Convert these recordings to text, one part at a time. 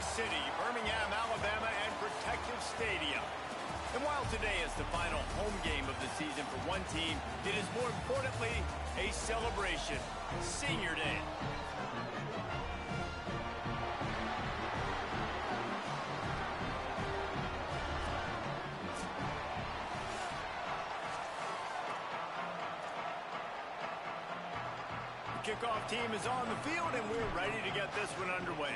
City, Birmingham, Alabama, and Protective Stadium. And while today is the final home game of the season for one team, it is more importantly a celebration. Senior Day. The kickoff team is on the field, and we're ready to get this one underway.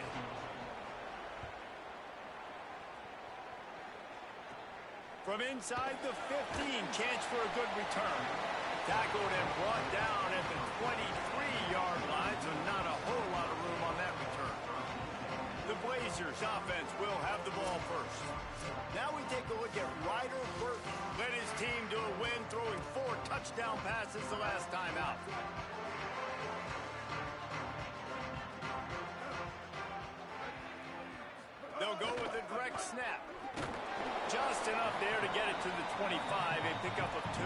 From inside the 15, chance for a good return. Tackled and brought down at the 23-yard line, so not a whole lot of room on that return. The Blazers offense will have the ball first. Now we take a look at Ryder Burton. Led his team to a win, throwing 4 touchdown passes the last time out. They'll go with a direct snap. Just enough there to get it to the 25, a pickup of 2.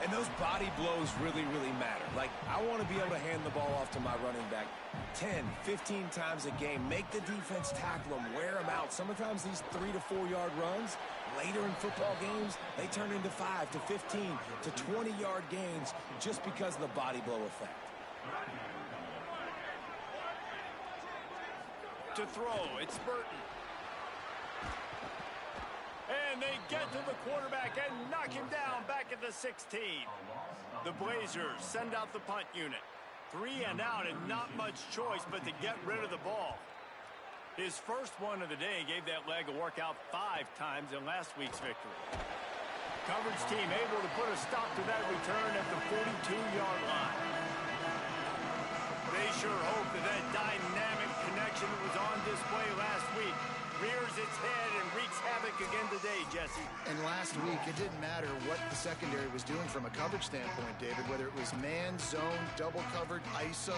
And those body blows really, really matter. Like, I want to be able to hand the ball off to my running back 10, 15 times a game. Make the defense tackle them, wear them out. Sometimes these 3 to 4 yard runs, later in football games, they turn into 5 to 15 to 20 yard gains just because of the body blow effect. To throw, it's Burton. And they get to the quarterback and knock him down back at the 16. The Blazers send out the punt unit. 3 and out and not much choice but to get rid of the ball. His first one of the day gave that leg a workout 5 times in last week's victory. Coverage team able to put a stop to that return at the 42-yard line. They sure hope that that dynamic connection that was on display last week rears its head and wreaks havoc again today, Jesse. And last week, it didn't matter what the secondary was doing from a coverage standpoint, David, whether it was man, zone, double covered, ISO.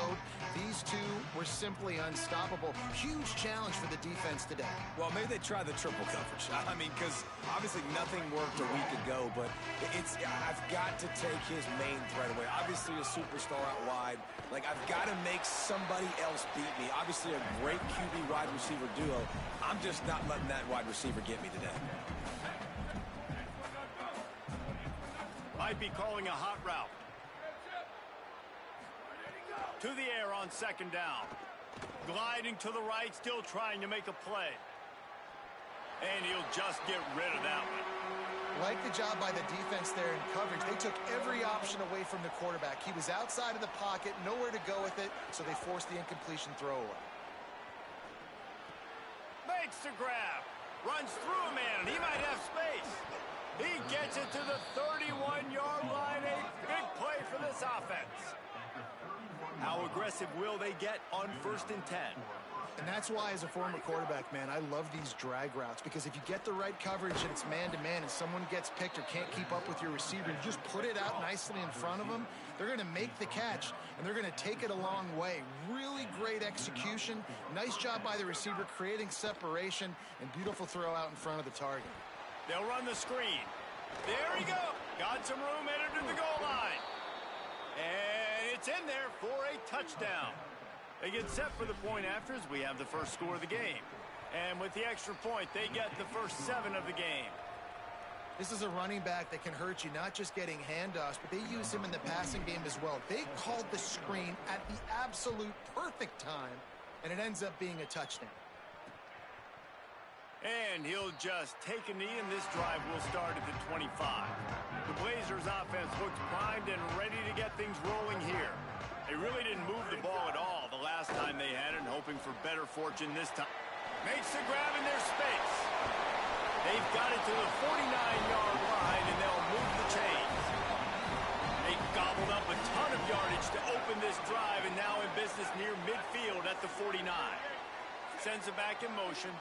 These two were simply unstoppable. Huge challenge for the defense today. Well, maybe they try the triple coverage. I mean, because obviously nothing worked a week ago, but I've got to take his main threat away. Obviously a superstar out wide. Like, I've got to make somebody else beat me. Obviously a great QB wide receiver duo. I'm just not letting that wide receiver get me today. Might be calling a hot route. To the air on second down. Gliding to the right, still trying to make a play. And he'll just get rid of that one. Like the job by the defense there in coverage. They took every option away from the quarterback. He was outside of the pocket, nowhere to go with it, so they forced the incompletion throw away. Makes the grab. Runs through a man, and he might have space. He gets it to the 31-yard line. A big play for this offense. How aggressive will they get on 1st and 10? And that's why, as a former quarterback, man, I love these drag routes, because if you get the right coverage and it's man-to-man and someone gets picked or can't keep up with your receiver, you just put it out nicely in front of them, they're going to make the catch, and they're going to take it a long way. Really great execution. Nice job by the receiver creating separation, and beautiful throw out in front of the target. They'll run the screen. There he goes. Got some room, entered to the goal line. And it's in there for a touchdown. They get set for the point afters. We have the first score of the game. And with the extra point, they get the first 7 of the game. This is a running back that can hurt you, not just getting handoffs, but they use him in the passing game as well. They called the screen at the absolute perfect time, and it ends up being a touchdown. And he'll just take a knee, and this drive will start at the 25. The Blazers offense looks primed and ready to get things rolling here. They really didn't move the ball at all the last time they had it, and hoping for better fortune this time. Makes the grab in their space. They've got it to the 49-yard line, and they'll move the chains. They gobbled up a ton of yardage to open this drive, and now in business near midfield at the 49. Sends it back in motion.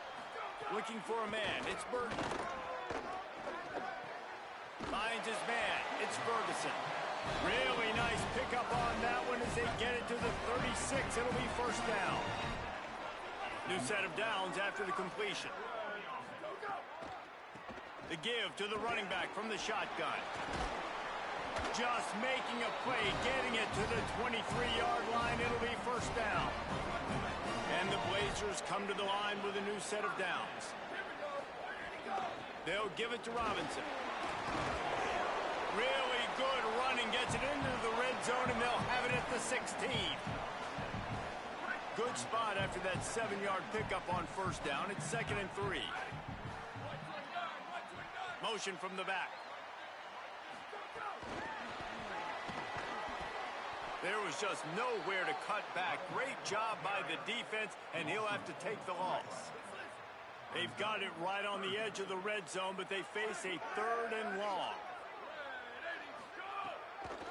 Looking for a man. It's Burton. Finds his man. It's Ferguson. Really nice pickup on that one as they get it to the 36. It'll be first down. New set of downs after the completion. The give to the running back from the shotgun. Just making a play, getting it to the 23-yard line. It'll be first down. And the Blazers come to the line with a new set of downs. They'll give it to Robinson. Really good running, gets it into the red zone, and they'll have it at the 16. Good spot after that 7-yard pickup on first down. It's 2nd and 3. Motion from the back. There was just nowhere to cut back. Great job by the defense, and he'll have to take the loss. They've got it right on the edge of the red zone, but they face a 3rd and long.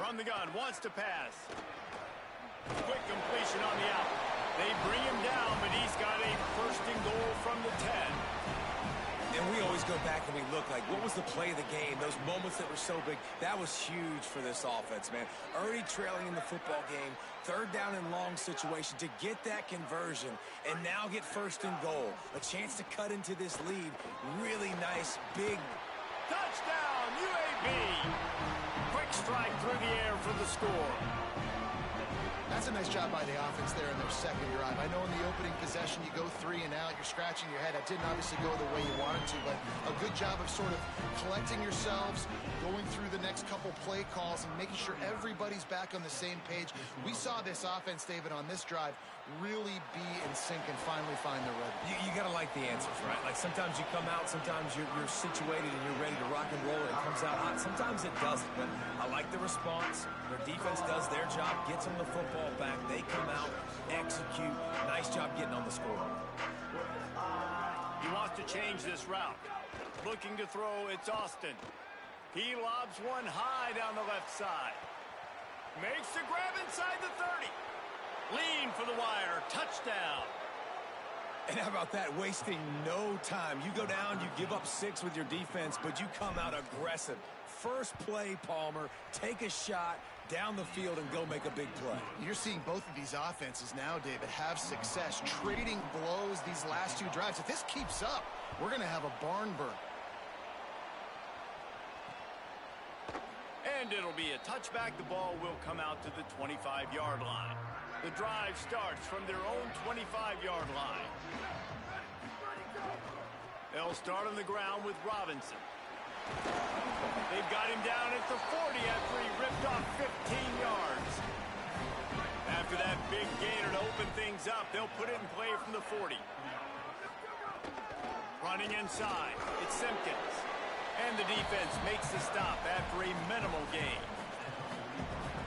From the gun, wants to pass. Quick completion on the out. They bring him down, but he's got a 1st and goal from the 10. And we always go back and we look like, what was the play of the game? Those moments that were so big, that was huge for this offense, man. Already trailing in the football game, 3rd down and long situation to get that conversion and now get 1st and goal. A chance to cut into this lead. Really nice, big. Touchdown, UAB! Quick strike through the air for the score. That's a nice job by the offense there in their 2nd drive. I know in the opening possession you go 3 and out, you're scratching your head. That didn't obviously go the way you wanted to, but a good job of sort of collecting yourselves, going through the next couple play calls, and making sure everybody's back on the same page. We saw this offense, David, on this drive really be in sync and finally find their rhythm. You got to like the answers, right? Like sometimes you come out, sometimes you're situated and you're ready to rock and roll and it comes out hot. Sometimes it doesn't, but I like the response. Their defense does their job, gets them the football back. They come out, execute. Nice job getting on the scoreboard. He wants to change this route. Looking to throw, it's Austin. He lobs one high down the left side. Makes the grab inside the 30. Lean for the wire. Touchdown. And how about that? Wasting no time. You go down, you give up 6 with your defense, but you come out aggressive. First play, Palmer. Take a shot down the field and go make a big play. You're seeing both of these offenses now, David, have success trading blows these last 2 drives. If this keeps up, we're going to have a barn burn. And it'll be a touchback. The ball will come out to the 25-yard line. The drive starts from their own 25-yard line. They'll start on the ground with Robinson. They've got him down at the 40 after he ripped off 15 yards. After that big gainer to open things up, they'll put it in play from the 40. Running inside, it's Simpkins. And the defense makes the stop after a minimal gain.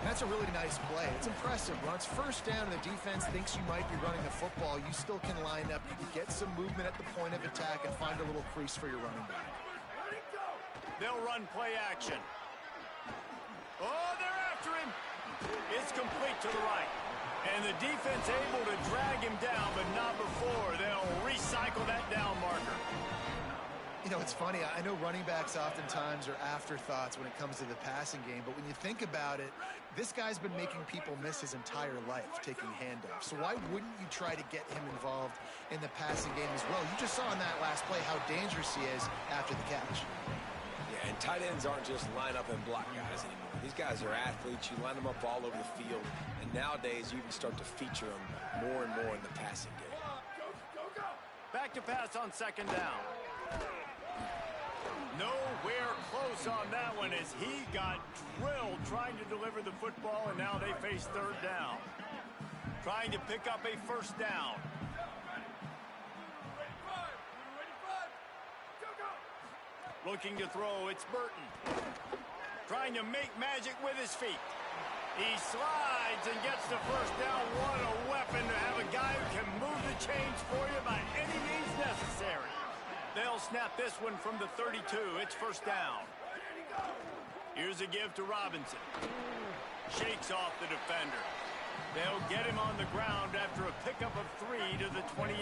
That's a really nice play. It's impressive. When it's first down and the defense thinks you might be running the football, you still can line up. You can get some movement at the point of attack and find a little crease for your running back. They'll run play action. Oh, they're after him. It's complete to the right. And the defense able to drag him down, but not before. They'll recycle that down marker. You know, it's funny. I know running backs oftentimes are afterthoughts when it comes to the passing game, but when you think about it, this guy's been making people miss his entire life taking handoffs. So why wouldn't you try to get him involved in the passing game as well? You just saw in that last play how dangerous he is after the catch. Yeah, and tight ends aren't just line up and block guys anymore. These guys are athletes. You line them up all over the field, and nowadays you can start to feature them more and more in the passing game. Back to pass on 2nd down. Nowhere close on that one as he got drilled trying to deliver the football, and now they face 3rd down. Trying to pick up a 1st down. Looking to throw, it's Burton. Trying to make magic with his feet. He slides and gets the 1st down. What a weapon to have a guy who can move the chains for you by any means necessary. They'll snap this one from the 32. It's 1st down. Here's a give to Robinson. Shakes off the defender. They'll get him on the ground after a pickup of 3 to the 28.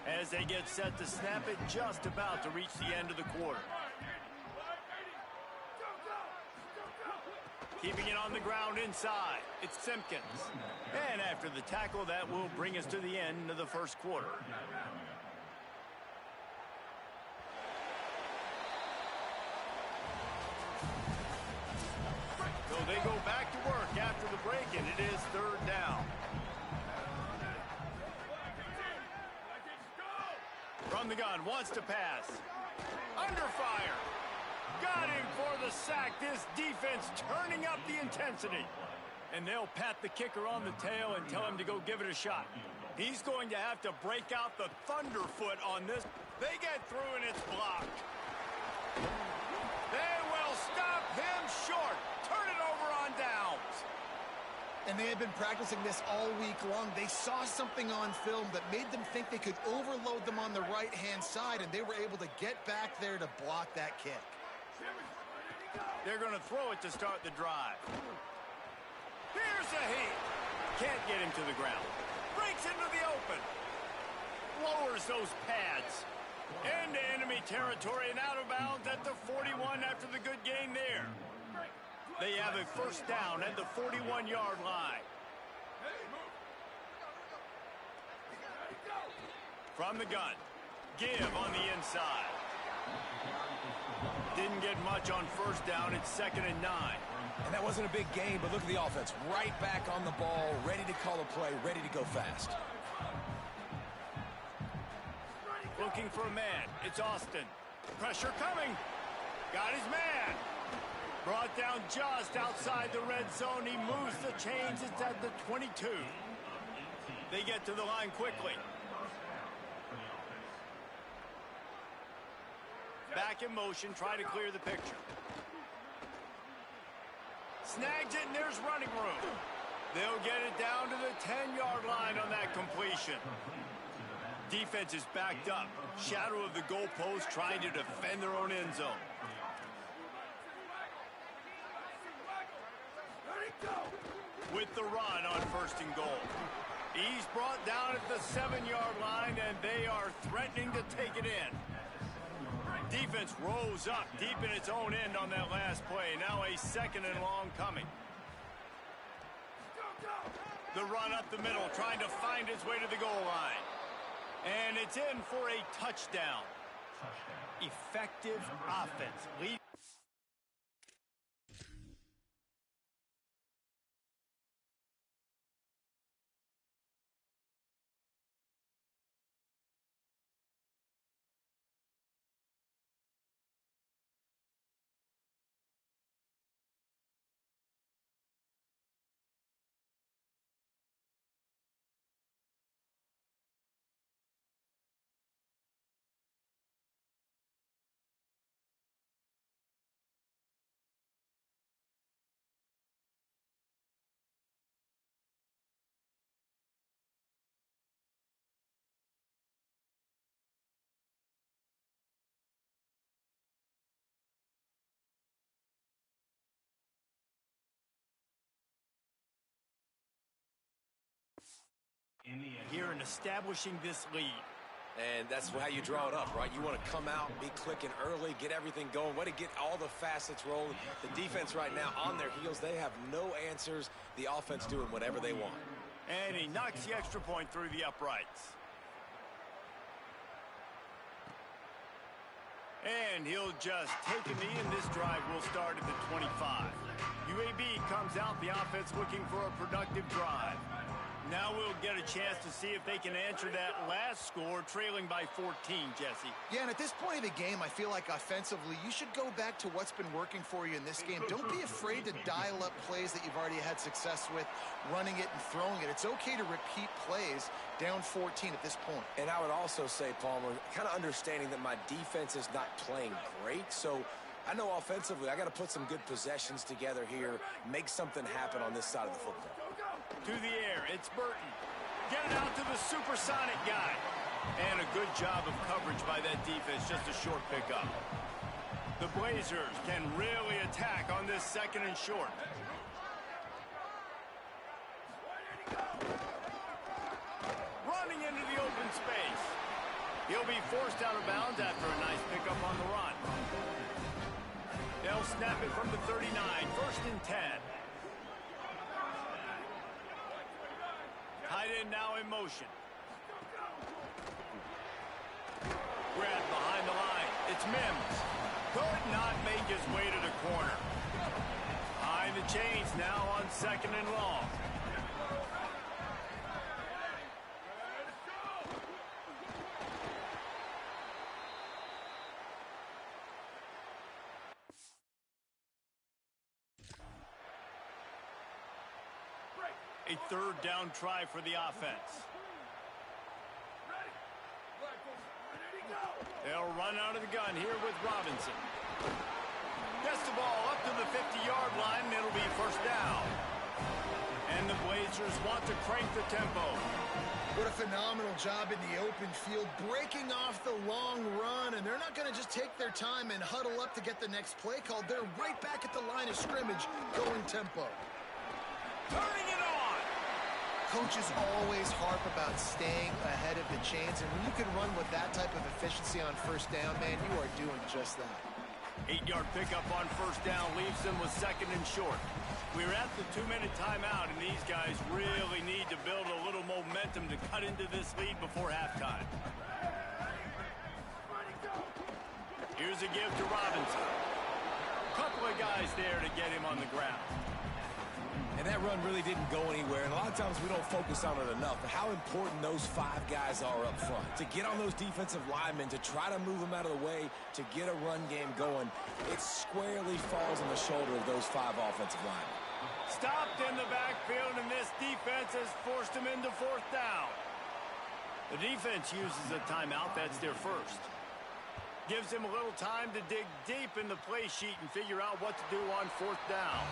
As they get set to snap it, just about to reach the end of the quarter. Keeping it on the ground inside. It's Simpkins. And after the tackle, that will bring us to the end of the 1st quarter. They go back to work after the break, and it is third down. From the gun, wants to pass. Under fire. Got him for the sack. This defense turning up the intensity. And they'll pat the kicker on the tail and tell him to go give it a shot. He's going to have to break out the thunderfoot on this. They get through, and it's blocked. They will stop him short. Turn it over on downs. And they had been practicing this all week long. They saw something on film that made them think they could overload them on the right-hand side, and they were able to get back there to block that kick. They're going to throw it to start the drive. Here's a heat. Can't get him to the ground. Breaks into the open. Lowers those pads. Into enemy territory and out of bounds at the 41 after the good gain there. They have a first down at the 41-yard line. From the gun. Give on the inside. Didn't get much on first down. It's 2nd and 9. And that wasn't a big gain, but look at the offense. Right back on the ball, ready to call a play, ready to go fast. Looking for a man. It's Austin. Pressure coming. Got his man. Brought down just outside the red zone. He moves the chains. It's at the 22. They get to the line quickly. Back in motion, try to clear the picture. Snags it, and there's running room. They'll get it down to the 10-yard line on that completion. Defense is backed up. Shadow of the goalpost, trying to defend their own end zone. With the run on 1st and goal. He's brought down at the 7-yard line, and they are threatening to take it in. Defense rose up deep in its own end on that last play. Now a 2nd and long coming. The run up the middle, trying to find its way to the goal line. And it's in for a touchdown. Effective offense. Lead. Here in establishing this lead. And that's how you draw it up, right? You want to come out, be clicking early, get everything going, way to get all the facets rolling. The defense right now on their heels, they have no answers. The offense doing whatever they want. And he knocks the extra point through the uprights. And he'll just take a knee, and this drive will start at the 25. UAB comes out, the offense looking for a productive drive. Now we'll get a chance to see if they can answer that last score, trailing by 14, Jesse. Yeah, and at this point of the game, I feel like offensively, you should go back to what's been working for you in this game. Don't be afraid to dial up plays that you've already had success with, running it and throwing it. It's okay to repeat plays down 14 at this point. And I would also say, Palmer, kind of understanding that my defense is not playing great, so I know offensively I got to put some good possessions together here, make something happen on this side of the football. To the air, it's Burton. Get it out to the supersonic guy. And a good job of coverage by that defense, just a short pickup. The Blazers can really attack on this 2nd and short. Running into the open space. He'll be forced out of bounds after a nice pickup on the run. They'll snap it from the 39, 1st and 10. Tight end now in motion. Grab behind the line. It's Mims. Could not make his way to the corner. Behind the the chains now on 2nd and long. A 3rd down try for the offense. They'll run out of the gun here with Robinson. Gets the ball up to the 50-yard line, and it'll be 1st down. And the Blazers want to crank the tempo. What a phenomenal job in the open field, breaking off the long run, and they're not going to just take their time and huddle up to get the next play called. They're right back at the line of scrimmage, going tempo. Turning it on! Coaches always harp about staying ahead of the chains, and when you can run with that type of efficiency on 1st down, man, you are doing just that. 8-yard pickup on 1st down leaves them with 2nd and short. We're at the 2-minute timeout, and these guys really need to build a little momentum to cut into this lead before halftime. Here's a give to Robinson. A couple of guys there to get him on the ground. And that run really didn't go anywhere, and a lot of times we don't focus on it enough, but how important those 5 guys are up front. To get on those defensive linemen, to try to move them out of the way, to get a run game going, it squarely falls on the shoulder of those 5 offensive linemen. Stopped in the backfield, and this defense has forced him into 4th down. The defense uses a timeout. That's their first. Gives him a little time to dig deep in the play sheet and figure out what to do on 4th down.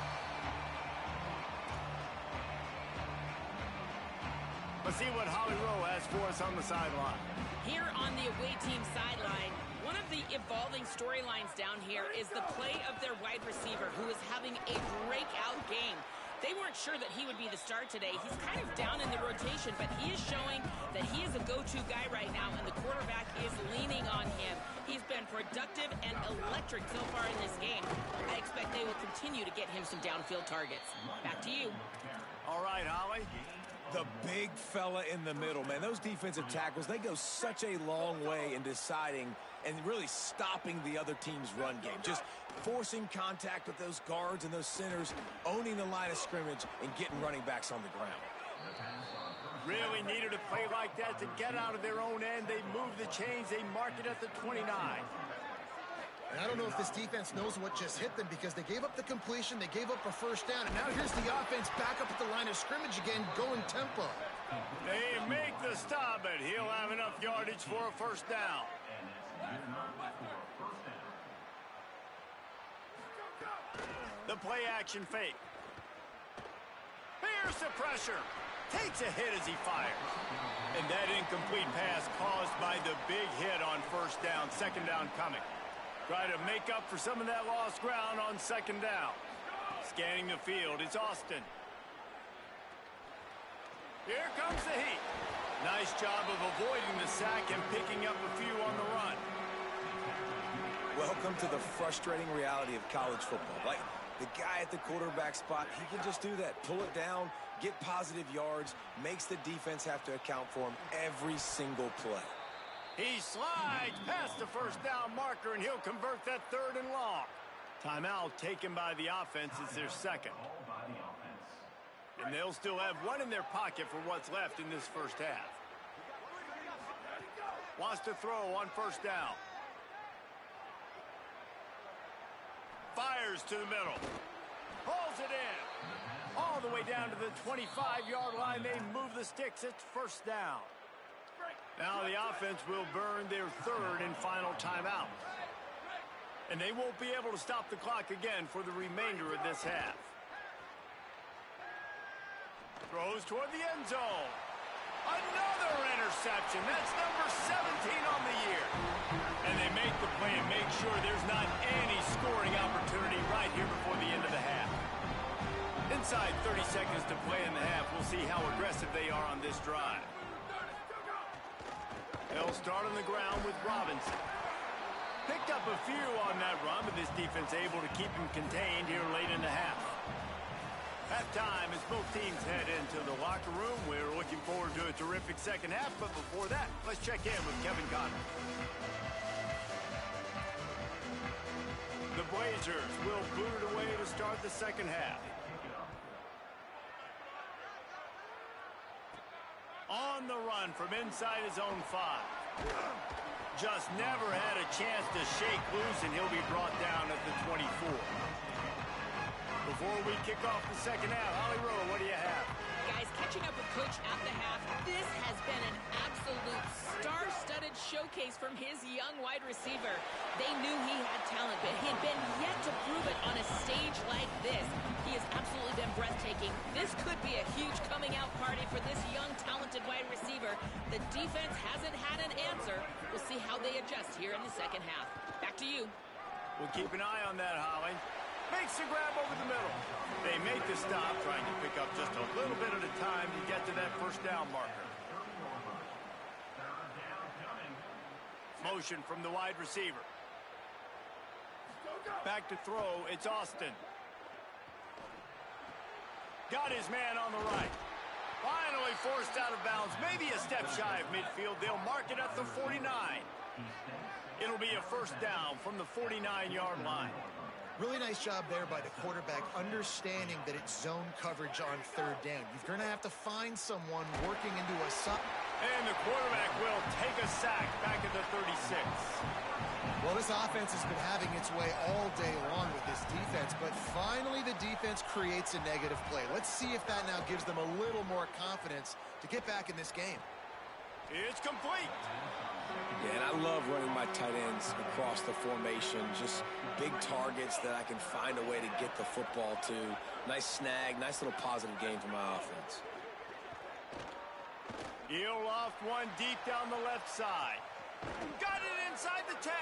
Let's see what Holly Rowe has for us on the sideline. Here on the away team sideline, one of the evolving storylines down here is the play of their wide receiver, who is having a breakout game. They weren't sure that he would be the start today. He's kind of down in the rotation, but he is showing that he is a go-to guy right now, and the quarterback is leaning on him. He's been productive and electric so far in this game. I expect they will continue to get him some downfield targets. Back to you. All right, Holly. The big fella in the middle, man. Those defensive tackles, they go such a long way in deciding and really stopping the other team's run game. Just forcing contact with those guards and those centers, owning the line of scrimmage, and getting running backs on the ground. Really needed a play like that to get out of their own end. They move the chains. They mark it at the 29. And I don't know if this defense knows what just hit them, because they gave up the completion, they gave up a 1st down, and now here's the offense back up at the line of scrimmage again, going tempo. They make the stop, but he'll have enough yardage for a 1st down. The play action fake. Here's the pressure. Takes a hit as he fires. And that incomplete pass caused by the big hit on 1st down, 2nd down coming. Try to make up for some of that lost ground on 2nd down. Scanning the field, it's Austin. Here comes the heat. Nice job of avoiding the sack and picking up a few on the run. Welcome to the frustrating reality of college football. Like, the guy at the quarterback spot, he can just do that. Pull it down, get positive yards, makes the defense have to account for him every single play. He slides past the 1st down marker, and he'll convert that 3rd and long. Timeout taken by the offense is their 2nd. And they'll still have one in their pocket for what's left in this 1st half. Wants to throw on 1st down. Fires to the middle. Pulls it in. All the way down to the 25-yard line. They move the sticks. It's 1st down. Now the offense will burn their 3rd and final timeout. And they won't be able to stop the clock again for the remainder of this half. Throws toward the end zone. Another interception. That's number 17 on the year. And they make the play and make sure there's not any scoring opportunity right here before the end of the half. Inside 30 seconds to play in the half, we'll see how aggressive they are on this drive. They'll start on the ground with Robinson. Picked up a few on that run, but this defense able to keep him contained here late in the half. Halftime as both teams head into the locker room. We're looking forward to a terrific 2nd half, but before that, let's check in with Kevin Connor. The Blazers will boot it away to start the 2nd half. On the run from inside his own 5. Just never had a chance to shake loose, and he'll be brought down at the 24. Before we kick off the second half, Holly Rowe, what do you have? Guys, catching up with Coach at the half, this has been an absolute star-studded showcase from his young wide receiver. They knew he had talent, but he had been yet to prove it on a stage like this. He has absolutely been breathtaking. This could be a huge coming-out party for this young, talented wide receiver. The defense hasn't had an answer. We'll see how they adjust here in the second half. Back to you. We'll keep an eye on that, Holly. Makes the grab over the middle. They make the stop, trying to pick up just a little bit at a time to get to that first down marker. Motion from the wide receiver. Back to throw, it's Austin. Got his man on the right. Finally forced out of bounds, maybe a step shy of midfield. They'll mark it at the 49. It'll be a first down from the 49-yard line. Really nice job there by the quarterback, understanding that it's zone coverage on third down. You're going to have to find someone working into a suck. And the quarterback will take a sack back at the 36. Well, this offense has been having its way all day long with this defense, but finally the defense creates a negative play. Let's see if that now gives them a little more confidence to get back in this game. It's complete. Yeah, and I love running my tight ends across the formation. Just big targets that I can find a way to get the football to. Nice snag, nice little positive game for my offense. He'll loft one deep down the left side. Got it inside the 10.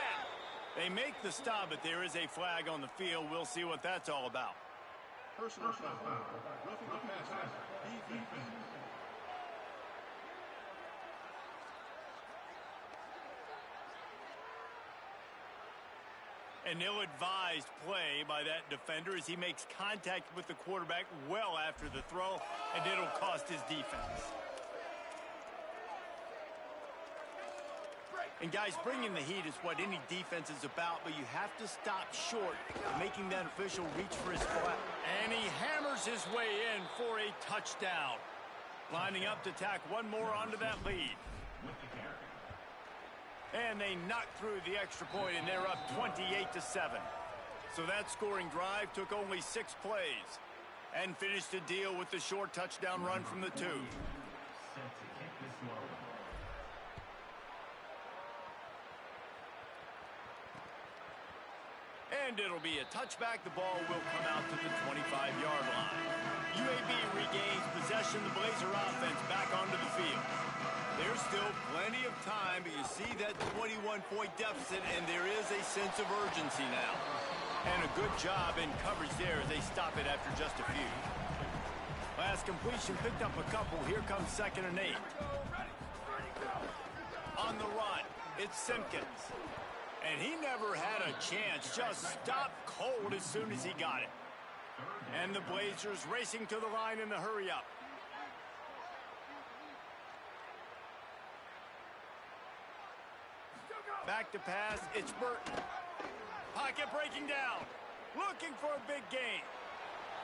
They make the stop, but there is a flag on the field. We'll see what that's all about. Personal foul. Roughing the passer. Defense. An ill-advised play by that defender as he makes contact with the quarterback well after the throw, and it'll cost his defense. And guys, bringing the heat is what any defense is about, but you have to stop short of making that official reach for his flag. And he hammers his way in for a touchdown. Lining up to tack one more onto that lead. And they knock through the extra point, and they're up 28-7. So that scoring drive took only 6 plays and finished the deal with the short touchdown run from the 2. And it'll be a touchback. The ball will come out to the 25-yard line. UAB regains possession. The Blazer offense back onto the field. There's still plenty of time, but you see that 21-point deficit, and there is a sense of urgency now. And a good job in coverage there as they stop it after just a few. Last completion picked up a couple. Here comes 2nd and 8. On the run, it's Simpkins. And he never had a chance. Just stopped cold as soon as he got it. And the Blazers racing to the line in the hurry-up. Back to pass, it's Burton. Pocket breaking down. Looking for a big gain.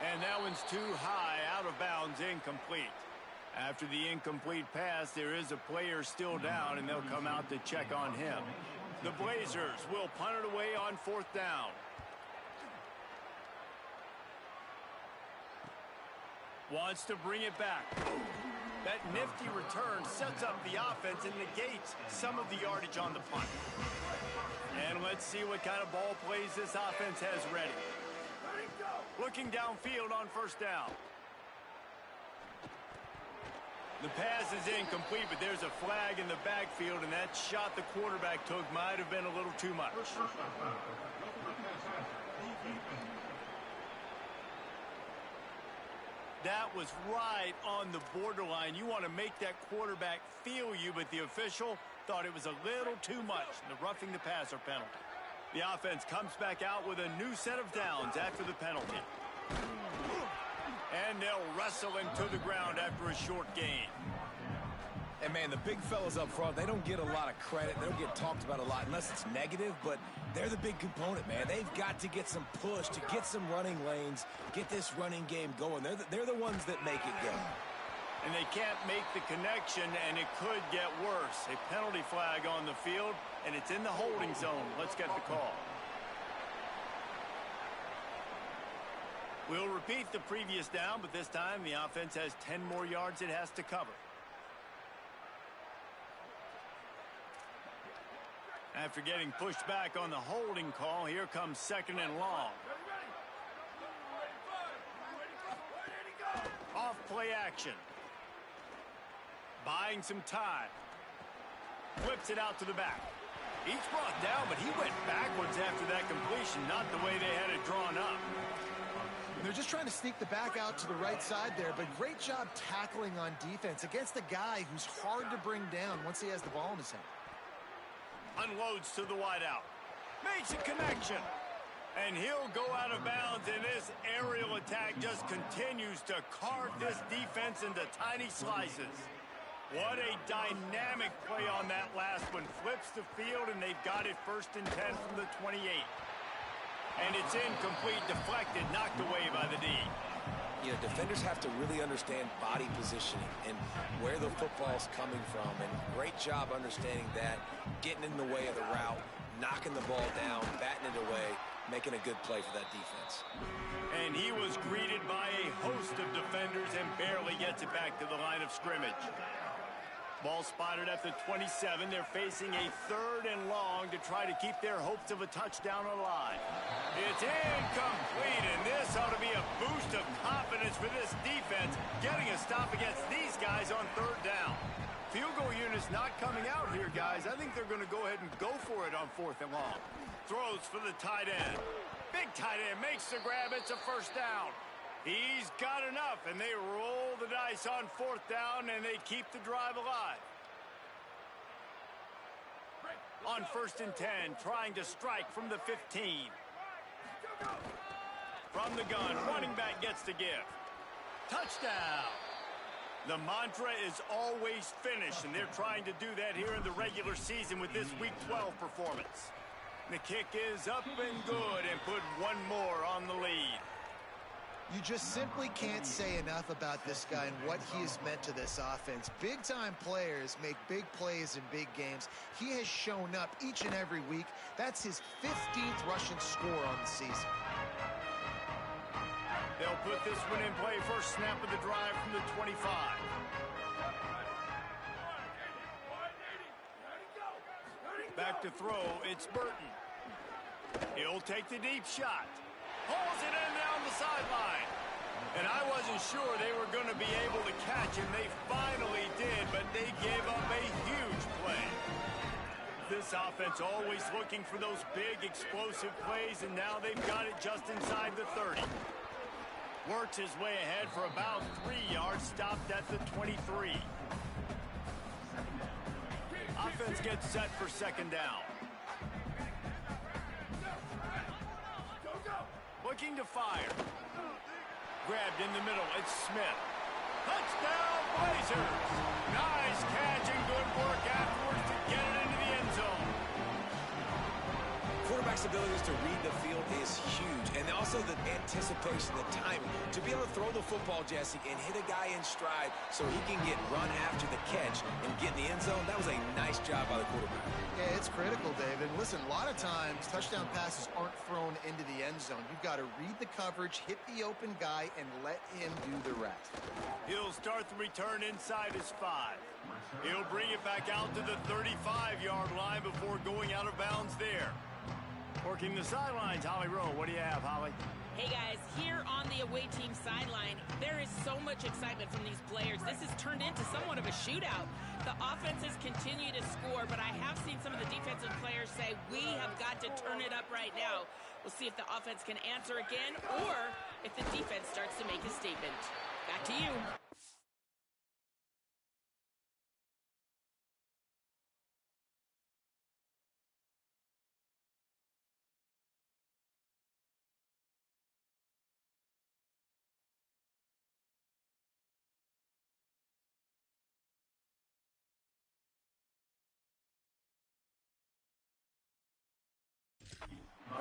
And that one's too high, out of bounds, incomplete. After the incomplete pass, there is a player still down, and they'll come out to check on him. The Blazers will punt it away on 4th down. Wants to bring it back. That nifty return sets up the offense and negates some of the yardage on the punt. And let's see what kind of ball plays this offense has ready. Looking downfield on 1st down. The pass is incomplete, but there's a flag in the backfield, and that shot the quarterback took might have been a little too much. That was right on the borderline. You want to make that quarterback feel you, but the official thought it was a little too much. The roughing the passer penalty. The offense comes back out with a new set of downs after the penalty. And they'll wrestle him to the ground after a short gain. And, man, the big fellas up front, they don't get a lot of credit. They don't get talked about a lot unless it's negative, but they're the big component, man. They've got to get some push, to get some running lanes, get this running game going. They're the ones that make it go. And they can't make the connection, and it could get worse. A penalty flag on the field, and it's in the holding zone. Let's get the call. We'll repeat the previous down, but this time the offense has 10 more yards it has to cover. After getting pushed back on the holding call, here comes 2nd and long. Off play action. Buying some time. Flips it out to the back. He's brought down, but he went backwards after that completion, not the way they had it drawn up. They're just trying to sneak the back out to the right side there, but great job tackling on defense against a guy who's hard to bring down once he has the ball in his hand. Unloads to the wideout. Makes a connection. And he'll go out of bounds, and this aerial attack just continues to carve this defense into tiny slices. What a dynamic play on that last one. Flips the field, and they've got it 1st and 10 from the 28. And it's incomplete, deflected, knocked away by the D. You know, defenders have to really understand body positioning and where the football's coming from. And great job understanding that, getting in the way of the route, knocking the ball down, batting it away, making a good play for that defense. And he was greeted by a host of defenders and barely gets it back to the line of scrimmage. Ball spotted at the 27. They're facing a 3rd and long to try to keep their hopes of a touchdown alive. It's incomplete, and this ought to be a boost of confidence for this defense, getting a stop against these guys on 3rd down. Field goal unit's not coming out here, guys. I think they're going to go ahead and go for it on 4th and long. Throws for the tight end. Big tight end makes the grab. It's a 1st down. He's got enough, and they roll the dice on 4th down, and they keep the drive alive. On 1st and 10, trying to strike from the 15. From the gun, running back gets the give. Touchdown. The mantra is always finish, and they're trying to do that here in the regular season with this Week 12 performance. The kick is up and good, and put one more on the lead. You just simply can't say enough about this guy and what he has meant to this offense. Big-time players make big plays in big games. He has shown up each and every week. That's his 15th rushing score on the season. They'll put this one in play. First snap of the drive from the 25. Back to throw, it's Burton. He'll take the deep shot. Pulls it in down the sideline. And I wasn't sure they were going to be able to catch him. They finally did, but they gave up a huge play. This offense always looking for those big, explosive plays, and now they've got it just inside the 30. Works his way ahead for about 3 yards, stopped at the 23. Offense gets set for 2nd down. Looking to fire. Grabbed in the middle. It's Smith. Touchdown, Blazers! Nice catch and good work afterwards to get it into the end zone. Quarterback's abilities to read the field is huge, and also the anticipation, the timing. To be able to throw the football, Jesse, and hit a guy in stride so he can get run after the catch and get in the end zone, that was a nice job by the quarterback. Yeah, it's critical, David. Listen, a lot of times touchdown passes aren't thrown into the end zone. You've got to read the coverage, hit the open guy, and let him do the rest. He'll start the return inside his 5. He'll bring it back out to the 35-yard line before going out of bounds there. Working the sidelines, Holly Rowe. What do you have, Holly? Hey, guys, here on the away team sideline, there is so much excitement from these players. This has turned into somewhat of a shootout. The offenses continue to score, but I have seen some of the defensive players say, we have got to turn it up right now. We'll see if the offense can answer again or if the defense starts to make a statement. Back to you.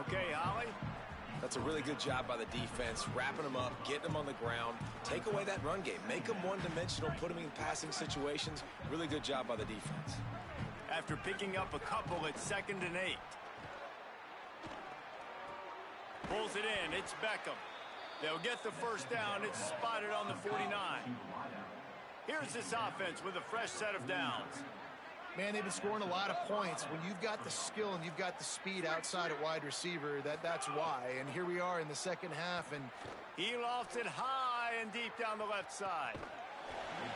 Okay, Holly. That's a really good job by the defense, wrapping them up, getting them on the ground. Take away that run game. Make them one-dimensional, put them in passing situations. Really good job by the defense. After picking up a couple, it's 2nd and 8. Pulls it in. It's Beckham. They'll get the first down. It's spotted on the 49. Here's this offense with a fresh set of downs. Man, they've been scoring a lot of points. When you've got the skill and you've got the speed outside at wide receiver, that's why. And here we are in the second half. And he lofts it high and deep down the left side.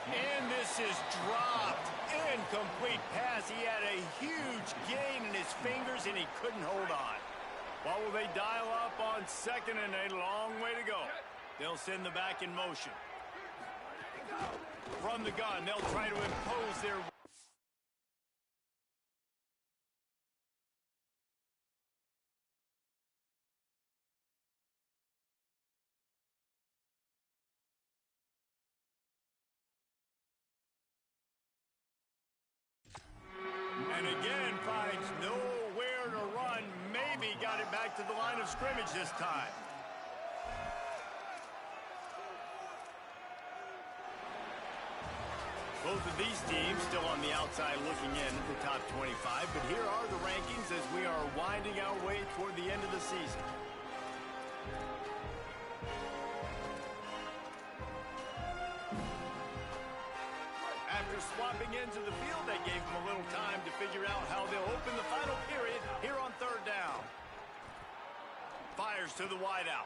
And this is dropped. Incomplete pass. He had a huge gain in his fingers, and he couldn't hold on. What will they dial up on 2nd and 8? Long way to go. They'll send the back in motion. From the gun, they'll try to impose their... And again, finds nowhere to run. Maybe got it back to the line of scrimmage this time. Both of these teams still on the outside looking in at the top 25, but here are the rankings as we are winding our way toward the end of the season. After swapping into the field, they gave them a little time to figure out how they'll open the final period here on 3rd down. Fires to the wideout.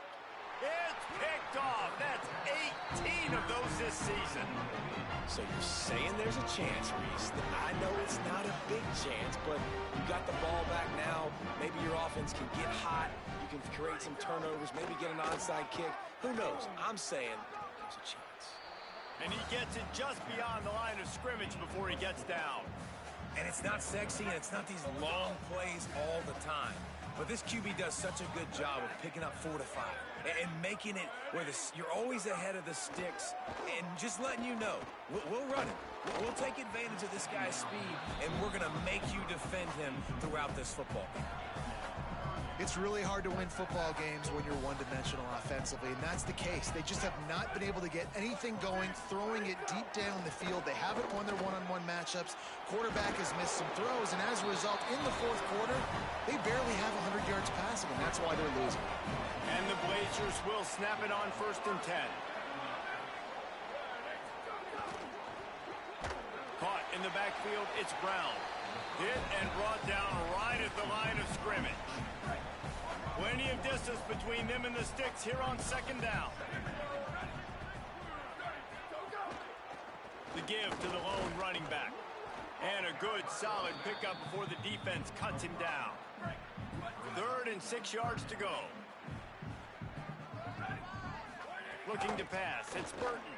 It's picked off. That's 18 of those this season. So you're saying there's a chance, Reese. I know it's not a big chance, but you got the ball back now. Maybe your offense can get hot. You can create some turnovers, maybe get an onside kick. Who knows? I'm saying there's a chance. And he gets it just beyond the line of scrimmage before he gets down. And it's not sexy, and it's not these long plays all the time. But this QB does such a good job of picking up 4 to 5 and making it where you're always ahead of the sticks and just letting you know, we'll run it. We'll take advantage of this guy's speed, and we're going to make you defend him throughout this football game. it's really hard to win football games when you're one-dimensional offensively, and that's the case. They just have not been able to get anything going, throwing it deep down the field. They haven't won their one-on-one matchups. Quarterback has missed some throws, and as a result, in the fourth quarter, they barely have 100 yards passing, and that's why they're losing. And the Blazers will snap it on 1st and 10. Caught in the backfield, it's Brown. Hit and brought down right at the line of scrimmage. Plenty of distance between them and the sticks here on 2nd down. The give to the lone running back. And a good, solid pickup before the defense cuts him down. 3rd and 6 yards to go. Looking to pass, it's Burton.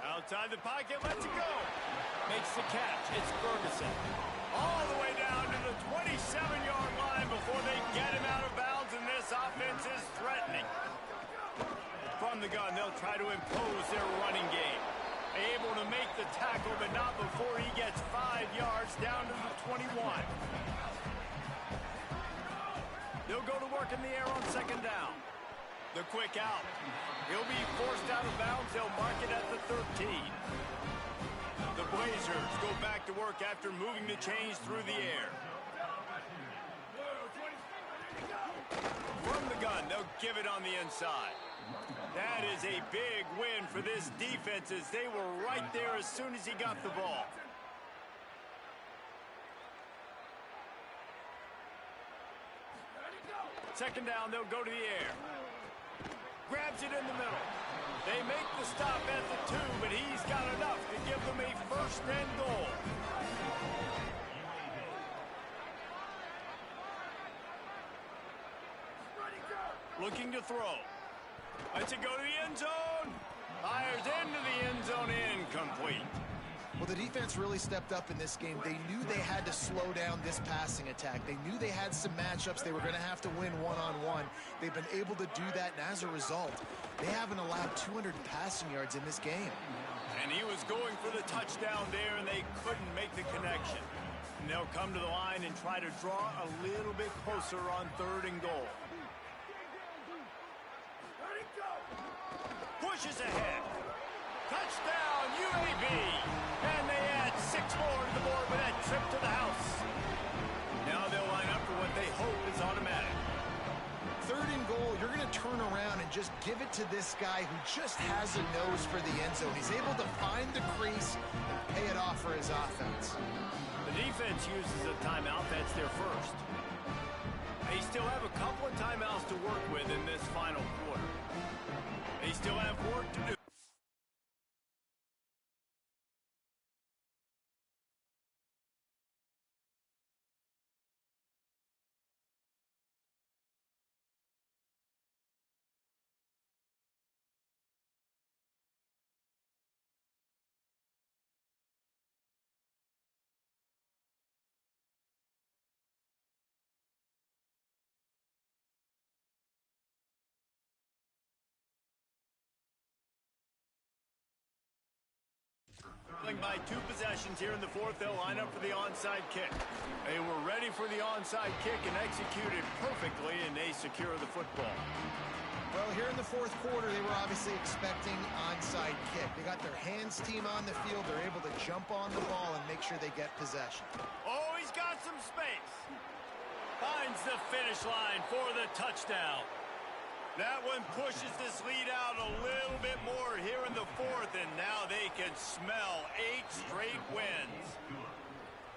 Outside the pocket, lets it go. Makes the catch, it's Ferguson. All the way down to the 27-yard line before they get him out of bounds, and this offense is threatening. From the gun, they'll try to impose their running game. Able to make the tackle, but not before he gets 5 yards down to the 21. They'll go to work in the air on 2nd down. The quick out. He'll be forced out of bounds. They'll mark it at the 13. The Blazers go back to work after moving the chains through the air. From the gun, they'll give it on the inside. That is a big win for this defense as they were right there as soon as he got the ball. Second down, they'll go to the air. Grabs it in the middle. They make the stop at the 2, but he's got enough to give them a 1st and goal. Looking to throw. Lets it go to the end zone. Fires into the end zone, incomplete. Well, the defense really stepped up in this game. They knew they had to slow down this passing attack. They knew they had some matchups they were going to have to win one-on-one. They've been able to do that, and as a result, they haven't allowed 200 passing yards in this game. And he was going for the touchdown there, and they couldn't make the connection. And they'll come to the line and try to draw a little bit closer on 3rd and goal. pushes ahead. Touchdown, UAB. And they add 6 more to the board with that trip to the house. Now they'll line up for what they hope is automatic. 3rd and goal, you're going to turn around and just give it to this guy who just has a nose for the end zone. He's able to find the crease and pay it off for his offense. The defense uses a timeout. That's their first. They still have a couple of timeouts to work with in this final quarter. They still have work to do. By 2 possessions here in the 4th, they'll line up for the onside kick. They were ready for the onside kick and executed perfectly, and they secure the football. Well, here in the 4th quarter, they were obviously expecting onside kick. They got their hands team on the field. They're able to jump on the ball and make sure they get possession. Oh, he's got some space. Finds the finish line for the touchdown. That one pushes this lead out a little bit more here in the 4th, and now they can smell 8 straight wins.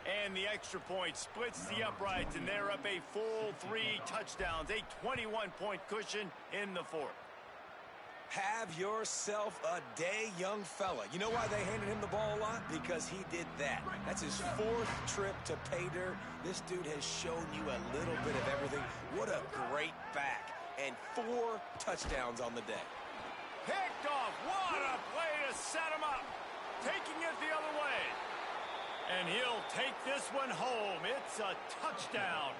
And the extra point splits the uprights, and they're up a full 3 touchdowns, a 21-point cushion in the 4th. Have yourself a day, young fella. You know why they handed him the ball a lot? Because he did that. That's his 4th trip to pay dirt. This dude has shown you a little bit of everything. What a great back. And 4 touchdowns on the day. Picked off. What a play to set him up. Taking it the other way. And he'll take this one home. It's a touchdown.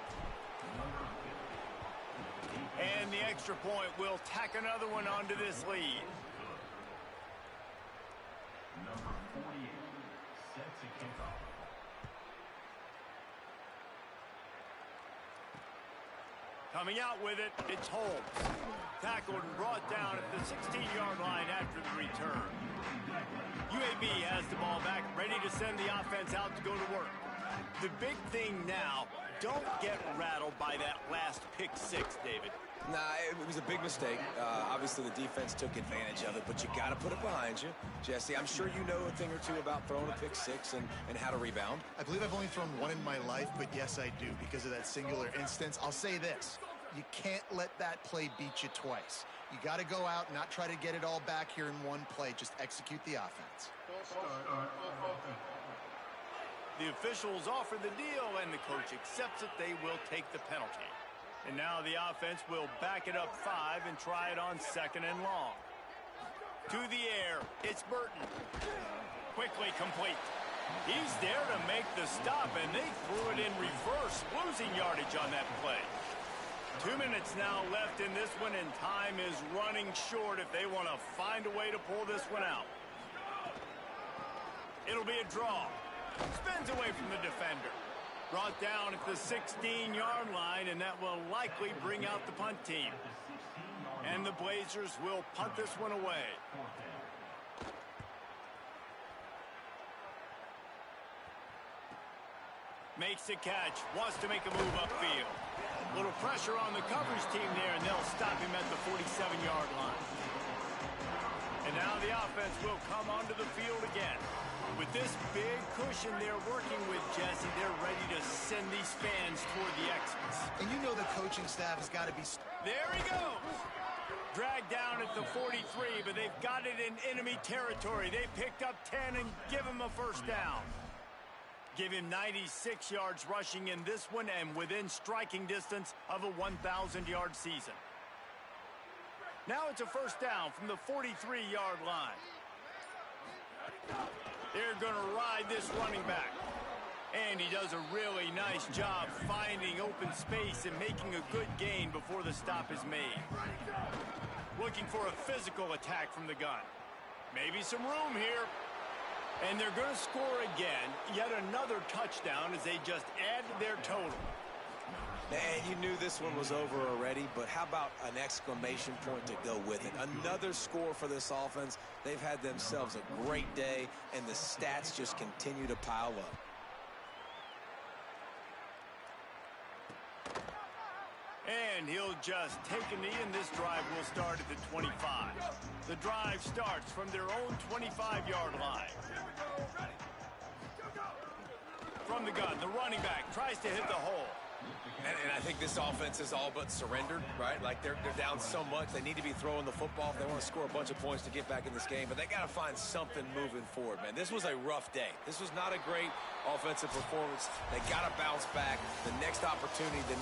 And the extra point will tack another one onto this lead. Number 48 set to kick off. Coming out with it, it's Holmes. Tackled and brought down at the 16-yard line after the return. UAB has the ball back, ready to send the offense out to go to work. The big thing now, don't get rattled by that last pick 6, David. Nah, it was a big mistake. Obviously, the defense took advantage of it, but you got to put it behind you. Jesse, I'm sure you know a thing or two about throwing a pick 6 and how to rebound. I believe I've only thrown 1 in my life, but yes, I do because of that singular instance. I'll say this. You can't let that play beat you twice. You got to go out and not try to get it all back here in one play. Just execute the offense. The officials offer the deal, and the coach accepts it. They will take the penalty. And now the offense will back it up 5 and try it on 2nd and long. To the air, it's Burton. Quickly complete. He's there to make the stop, and they threw it in reverse, losing yardage on that play. 2 minutes now left in this one, and time is running short if they want to find a way to pull this one out. It'll be a draw. Spins away from the defender. Brought down at the 16-yard line, and that will likely bring out the punt team. And the Blazers will punt this one away. Makes the catch, wants to make a move upfield. Little pressure on the coverage team there, and they'll stop him at the 47-yard line. And now the offense will come onto the field again. With this big cushion they're working with, Jesse, they're ready to send these fans toward the exits. And you know the coaching staff has got to be... There he goes! Dragged down at the 43, but they've got it in enemy territory. They picked up 10 and give him a first down. Give him 96 yards rushing in this one and within striking distance of a 1,000-yard season. Now it's a first down from the 43-yard line. They're going to ride this running back. And he does a really nice job finding open space and making a good gain before the stop is made. Looking for a physical attack from the gun. Maybe some room here. And they're going to score again. Yet another touchdown as they just add to their total. And you knew this one was over already, but how about an exclamation point to go with it? Another score for this offense. They've had themselves a great day, and the stats just continue to pile up. And he'll just take a knee, and this drive will start at the 25. The drive starts from their own 25-yard line. From the gun, the running back tries to hit the hole. And I think this offense is all but surrendered, right? Like they're down so much. They need to be throwing the football if they want to score a bunch of points to get back in this game. But they got to find something moving forward, man. This was a rough day. This was not a great offensive performance. They got to bounce back. The next opportunity, the